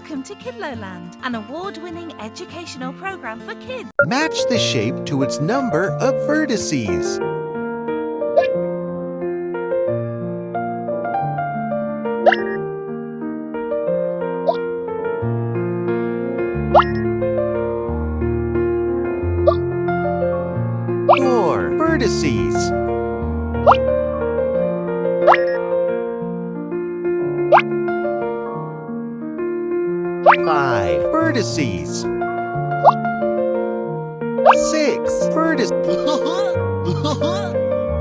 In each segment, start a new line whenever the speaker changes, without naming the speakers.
Welcome to KidloLand, an award-winning educational program for kids.
Match the shape to its number of vertices. Four vertices. Five vertices. Six vertices.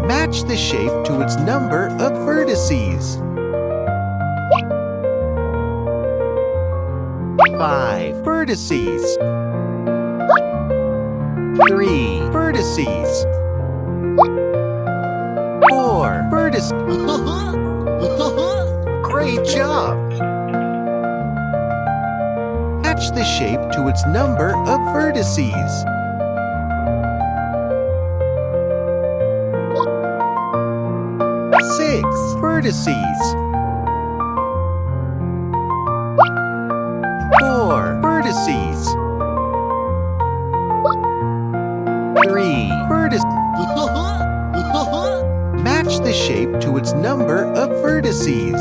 Match the shape to its number of vertices. Five vertices. Three vertices. Four vertices. Great job! Match the shape to its number of vertices. Six vertices. Four vertices. Three vertices. Match the shape to its number of vertices.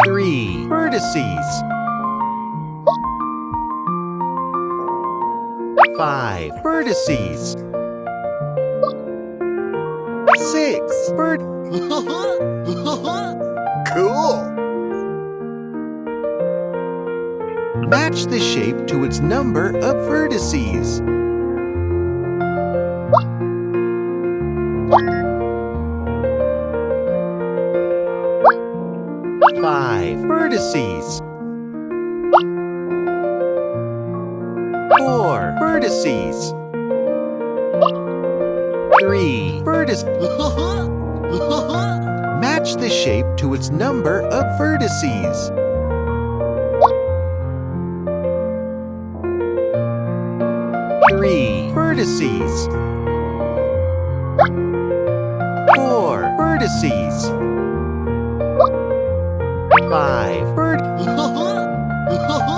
Three vertices. Five vertices. Six Cool! Match the shape to its number of vertices. Five vertices. Four vertices. Three vertices. Match the shape to its number of vertices. Three vertices. Four vertices. Five vertices.